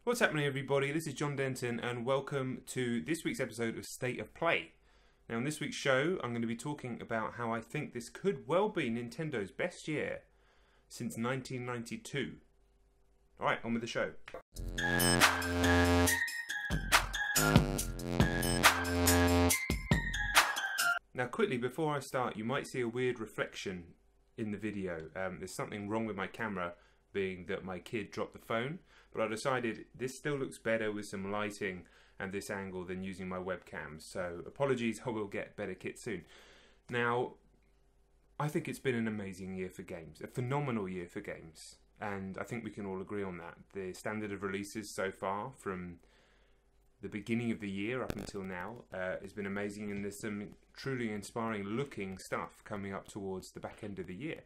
What's happening, everybody? This is Jon Denton and welcome to this week's episode of State of Play. Now, in this week's show, I'm going to be talking about how I think this could well be Nintendo's best year since 1992. Alright, on with the show. Now, quickly, before I start, you might see a weird reflection in the video. There's something wrong with my camera, being that my kid dropped the phone, but I decided this still looks better with some lighting and this angle than using my webcam, so apologies, I will get better kit soon. Now, I think it's been an amazing year for games, a phenomenal year for games, and I think we can all agree on that. The standard of releases so far, from the beginning of the year up until now, has been amazing, and there's some truly inspiring looking stuff coming up towards the back end of the year.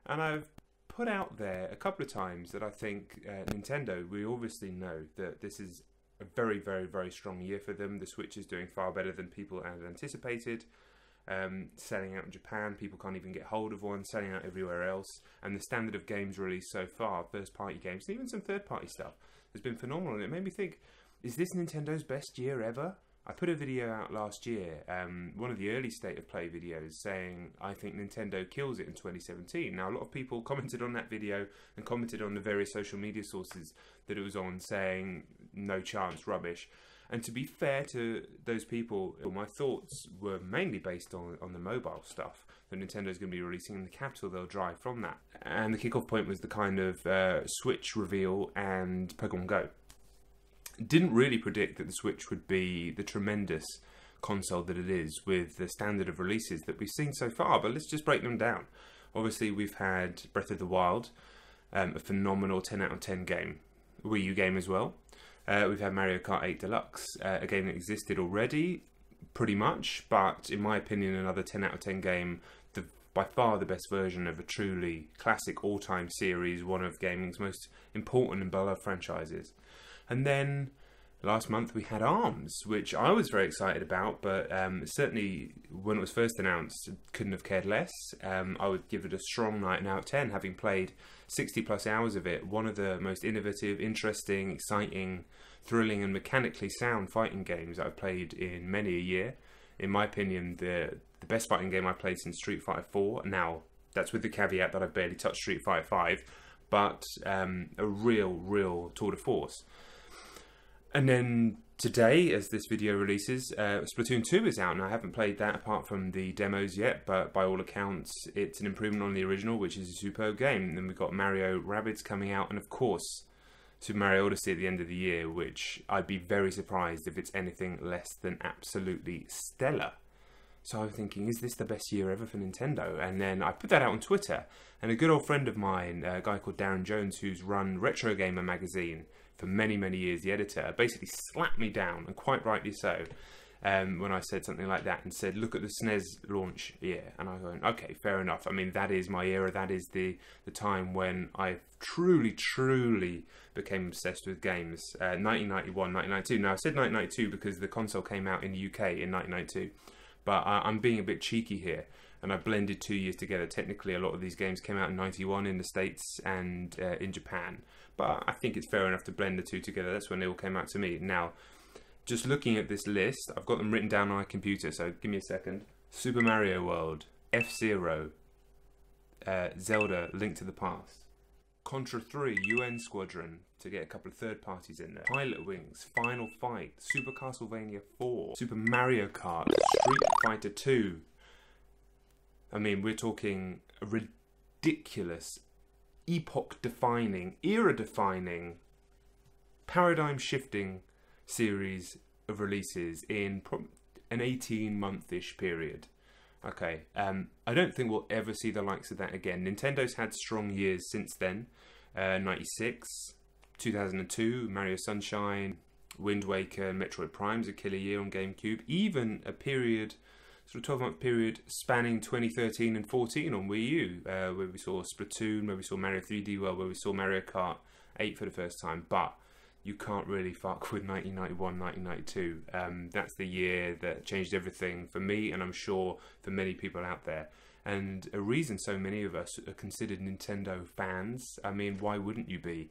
And I've put out there a couple of times that I think Nintendo, we obviously know that this is a very, very, very strong year for them. The Switch is doing far better than people had anticipated. Selling out in Japan, people can't even get hold of one, selling out everywhere else. And the standard of games released so far, first-party games, and even some third-party stuff, has been phenomenal. And it made me think, is this Nintendo's best year ever? I put a video out last year, one of the early State of Play videos, saying I think Nintendo kills it in 2017. Now, a lot of people commented on that video and commented on the various social media sources that it was on, saying no chance, rubbish. And to be fair to those people, my thoughts were mainly based on the mobile stuff that Nintendo's going to be releasing and the capital they'll drive from that. And the kickoff point was the kind of Switch reveal and Pokemon Go. Didn't really predict that the Switch would be the tremendous console that it is with the standard of releases that we've seen so far, but let's just break them down. Obviously, we've had Breath of the Wild, a phenomenal 10 out of 10 game, Wii U game as well. We've had Mario Kart 8 Deluxe, a game that existed already, pretty much, but in my opinion, another 10 out of 10 game, by far the best version of a truly classic all-time series, one of gaming's most important and beloved franchises. And then last month we had ARMS, which I was very excited about, but certainly when it was first announced, couldn't have cared less. I would give it a strong 9 out of 10, having played 60 plus hours of it. One of the most innovative, interesting, exciting, thrilling and mechanically sound fighting games I've played in many a year. In my opinion, the best fighting game I've played since Street Fighter 4. Now, that's with the caveat that I've barely touched Street Fighter 5, but a real tour de force. And then today, as this video releases, Splatoon 2 is out, and I haven't played that apart from the demos yet, but by all accounts, it's an improvement on the original, which is a superb game. And then we've got Mario Rabbids coming out, and of course, Super Mario Odyssey at the end of the year, which I'd be very surprised if it's anything less than absolutely stellar. So I was thinking, is this the best year ever for Nintendo? And then I put that out on Twitter, and a good old friend of mine, a guy called Darren Jones, who's run Eurogamer magazine for many, many years, the editor, basically slapped me down, and quite rightly so, when I said something like that, and said, look at the SNES launch year. And I was going, okay, fair enough. I mean, that is my era. That is the time when I truly became obsessed with games. 1991, 1992. Now, I said 1992 because the console came out in the UK in 1992. But I'm being a bit cheeky here, and I blended 2 years together. Technically, a lot of these games came out in 91 in the States and in Japan. But I think it's fair enough to blend the two together. That's when they all came out to me. Now, just looking at this list, I've got them written down on my computer, so give me a second. Super Mario World, F-Zero, Zelda, Link to the Past, Contra 3, UN Squadron, to get a couple of third parties in there, Pilot Wings, Final Fight, Super Castlevania 4, Super Mario Kart, Street Fighter 2. I mean, we're talking a ridiculous, epoch-defining, era-defining, paradigm-shifting series of releases in an 18-month-ish period. Okay, I don't think we'll ever see the likes of that again. Nintendo's had strong years since then. 96, 2002, Mario Sunshine, Wind Waker, Metroid Prime's a killer year on GameCube. Even a period, sort of 12-month period, spanning 2013 and 14 on Wii U, where we saw Splatoon, where we saw Mario 3D World, where we saw Mario Kart 8 for the first time. But you can't really fuck with 1991, 1992. That's the year that changed everything for me, and I'm sure for many people out there. And a reason so many of us are considered Nintendo fans, I mean, why wouldn't you be?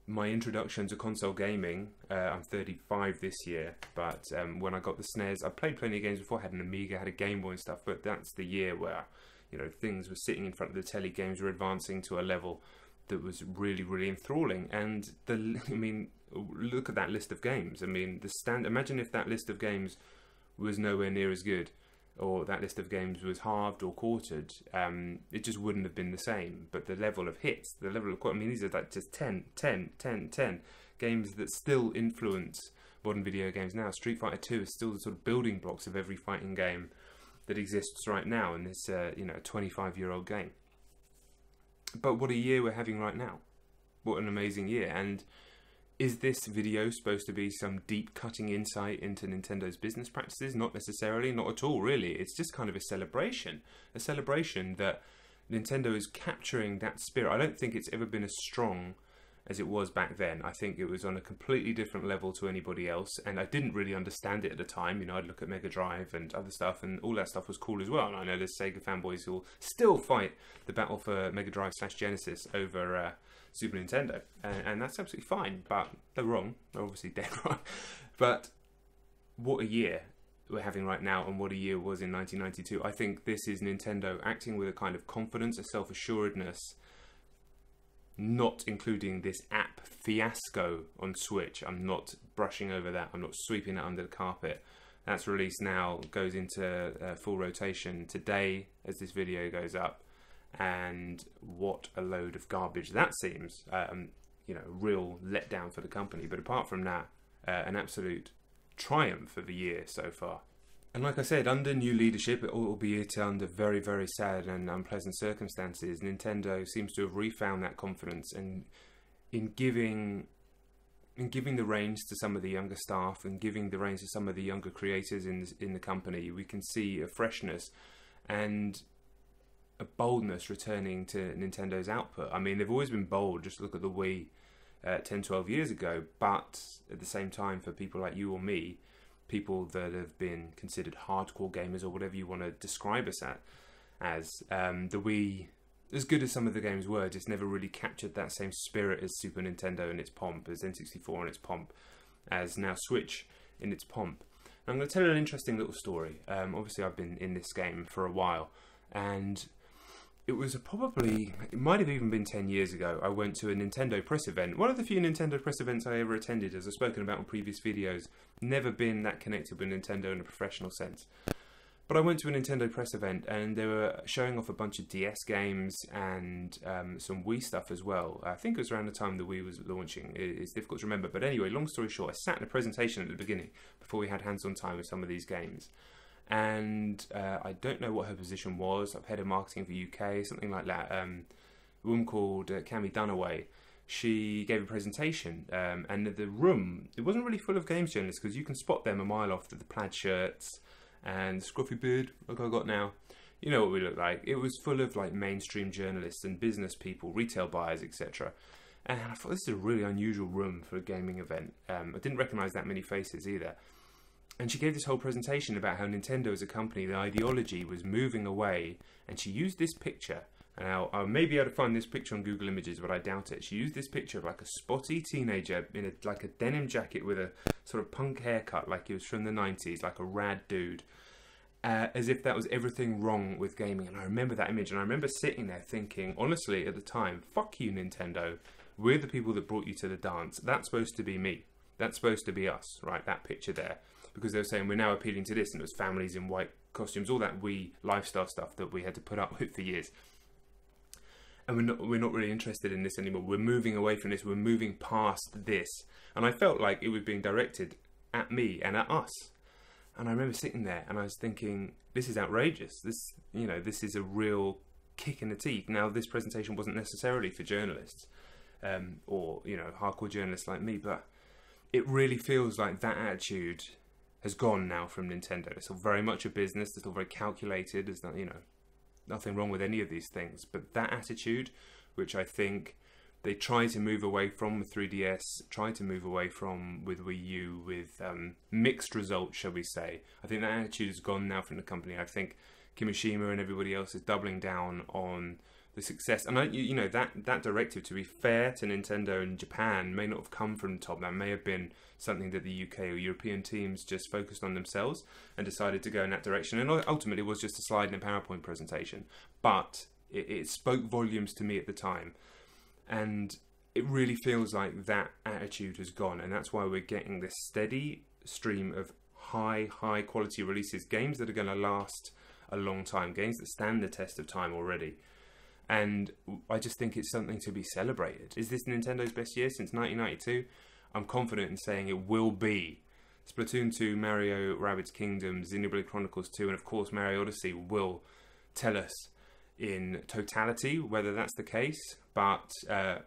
my introduction to console gaming, I'm 35 this year, but when I got the SNES, I played plenty of games before. I had an Amiga, had a Game Boy and stuff, but that's the year where, you know, things were sitting in front of the telly, games were advancing to a level that was really, really enthralling. And I mean, look at that list of games. I mean, imagine if that list of games was nowhere near as good, or that list of games was halved or quartered. It just wouldn't have been the same. But the level of hits, the level of, I mean, these are like just 10 games that still influence modern video games now. Street Fighter 2 is still the sort of building blocks of every fighting game that exists right now in this, you know, 25-year-old game. But what a year we're having right now. What an amazing year. And is this video supposed to be some deep cutting insight into Nintendo's business practices? Not necessarily, not at all really. It's just kind of a celebration that Nintendo is capturing that spirit. I don't think it's ever been as strong as it was back then. I think it was on a completely different level to anybody else, and I didn't really understand it at the time. You know, I'd look at Mega Drive and other stuff, and all that stuff was cool as well. And I know there's Sega fanboys who will still fight the battle for Mega Drive / Genesis over Super Nintendo, and that's absolutely fine, but they're wrong. They're obviously dead wrong. But what a year we're having right now, and what a year was in 1992. I think this is Nintendo acting with a kind of confidence, a self-assuredness, not including this app fiasco on Switch. I'm not brushing over that. I'm not sweeping it under the carpet. That's released now, goes into full rotation today as this video goes up. And what a load of garbage that seems. You know, real letdown for the company. But apart from that, an absolute triumph of the year so far. And like I said, under new leadership, albeit under very, very sad and unpleasant circumstances, Nintendo seems to have refound that confidence, and in giving the reins to some of the younger staff and giving the reins to some of the younger creators in the company, we can see a freshness and a boldness returning to Nintendo's output. I mean, they've always been bold. Just look at the Wii 10, 12 years ago. But at the same time, for people like you or me, people that have been considered hardcore gamers or whatever you want to describe us as, the Wii, as good as some of the games were, just never really captured that same spirit as Super Nintendo in its pomp, as N64 in its pomp, as now Switch in its pomp. And I'm going to tell you an interesting little story. Obviously, I've been in this game for a while, and it might have even been 10 years ago, I went to a Nintendo press event. One of the few Nintendo press events I ever attended, as I've spoken about on previous videos. Never been that connected with Nintendo in a professional sense. But I went to a Nintendo press event, and they were showing off a bunch of DS games and some Wii stuff as well. I think it was around the time the Wii was launching. It's difficult to remember. But anyway, long story short, I sat in a presentation at the beginning before we had hands-on time with some of these games. And I don't know what her position was. I'm head of marketing for UK, something like that. A woman called Cami Dunaway. She gave a presentation, and the room, it wasn't really full of games journalists, because you can spot them a mile off, the plaid shirts and scruffy beard like I got now. You know what we look like. It was full of like mainstream journalists and business people, retail buyers, etc. And I thought, this is a really unusual room for a gaming event. I didn't recognise that many faces either. And she gave this whole presentation about how Nintendo as a company, the ideology was moving away. And she used this picture, and I'll maybe be able to find this picture on Google Images, but I doubt it. She used this picture of like a spotty teenager in like a denim jacket with a sort of punk haircut, like he was from the 90s, like a rad dude. As if that was everything wrong with gaming. And I remember that image, and I remember sitting there thinking, honestly, at the time, fuck you, Nintendo. We're the people that brought you to the dance. That's supposed to be me. That's supposed to be us, right? That picture there. Because they were saying we're now appealing to this, and it was families in white costumes, all that Wii lifestyle stuff that we had to put up with for years. And we're not really interested in this anymore. We're moving away from this. We're moving past this. And I felt like it was being directed at me and at us. And I remember sitting there, and I was thinking, this is outrageous. This is a real kick in the teeth. Now, this presentation wasn't necessarily for journalists, or hardcore journalists like me, but it really feels like that attitude has gone now from Nintendo. It's still very much a business. It's still very calculated. There's not, nothing wrong with any of these things. But that attitude, which I think they try to move away from with 3DS, try to move away from with Wii U, with mixed results, shall we say. I think that attitude has gone now from the company. I think Kimishima and everybody else is doubling down on the success. And you know, that directive, to be fair to Nintendo in Japan, may not have come from the top. That may have been something that the UK or European teams just focused on themselves and decided to go in that direction. And ultimately, it was just a slide in a PowerPoint presentation. But it spoke volumes to me at the time. And it really feels like that attitude has gone. And that's why we're getting this steady stream of high quality releases, games that are going to last a long time, games that stand the test of time already. And I just think it's something to be celebrated. Is this Nintendo's best year since 1992? I'm confident in saying it will be. Splatoon 2, Mario Rabbids Kingdom, Xenoblade Chronicles 2, and of course Mario Odyssey will tell us in totality whether that's the case. But I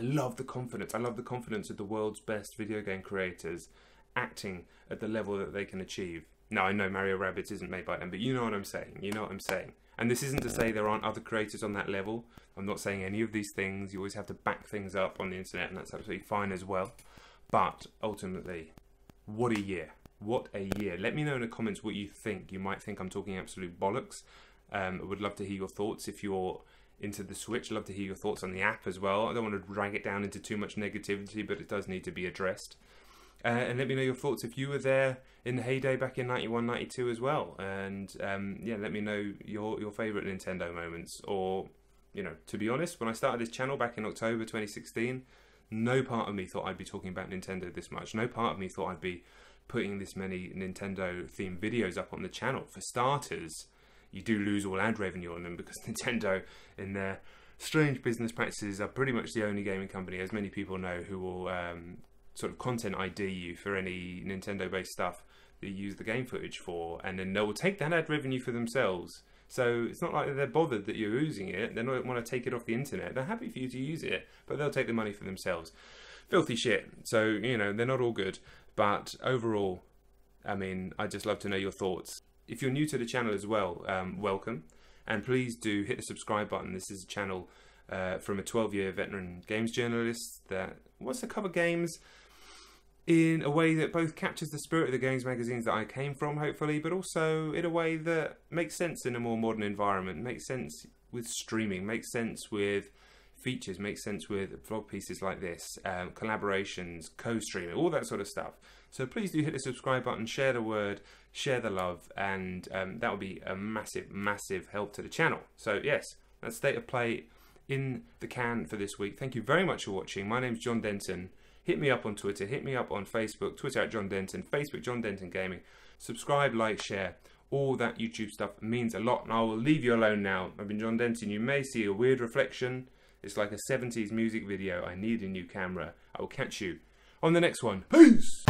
love the confidence. I love the confidence of the world's best video game creators acting at the level that they can achieve. Now, I know Mario Rabbids isn't made by them, but you know what I'm saying. You know what I'm saying. And this isn't to say there aren't other creators on that level. I'm not saying any of these things. You always have to back things up on the internet, and that's absolutely fine as well. But ultimately, what a year. What a year. Let me know in the comments what you think. You might think I'm talking absolute bollocks. I would love to hear your thoughts. If you're into the Switch, I'd love to hear your thoughts on the app as well. I don't want to drag it down into too much negativity, but it does need to be addressed. And let me know your thoughts if you were there in the heyday back in 91, 92 as well. And yeah, let me know your favourite Nintendo moments. Or, you know, to be honest, when I started this channel back in October 2016, no part of me thought I'd be talking about Nintendo this much. No part of me thought I'd be putting this many Nintendo-themed videos up on the channel. For starters, you do lose all ad revenue on them because Nintendo, in their strange business practices, are pretty much the only gaming company, as many people know, who will sort of content ID you for any Nintendo-based stuff that you use the game footage for, and then they will take that ad revenue for themselves. So it's not like they're bothered that you're using it. They don't want to take it off the internet. They're happy for you to use it, but they'll take the money for themselves. Filthy shit. So, you know, they're not all good. But overall, I mean, I'd just love to know your thoughts. If you're new to the channel as well, welcome. And please do hit the subscribe button. This is a channel from a 12-year veteran games journalist that wants to cover games in a way that both captures the spirit of the games magazines that I came from, hopefully, but also in a way that makes sense in a more modern environment, makes sense with streaming, makes sense with features, makes sense with vlog pieces like this, collaborations, co-streaming, all that sort of stuff. So please do hit the subscribe button, share the word, share the love, and that will be a massive, massive help to the channel. So yes, that's State of Play in the can for this week. Thank you very much for watching. My name's Jon Denton. Hit me up on Twitter, hit me up on Facebook, Twitter at Jon Denton, Facebook Jon Denton Gaming. Subscribe, like, share. All that YouTube stuff means a lot, and I will leave you alone now. I've been Jon Denton. You may see a weird reflection. It's like a 70s music video. I need a new camera. I will catch you on the next one. Peace!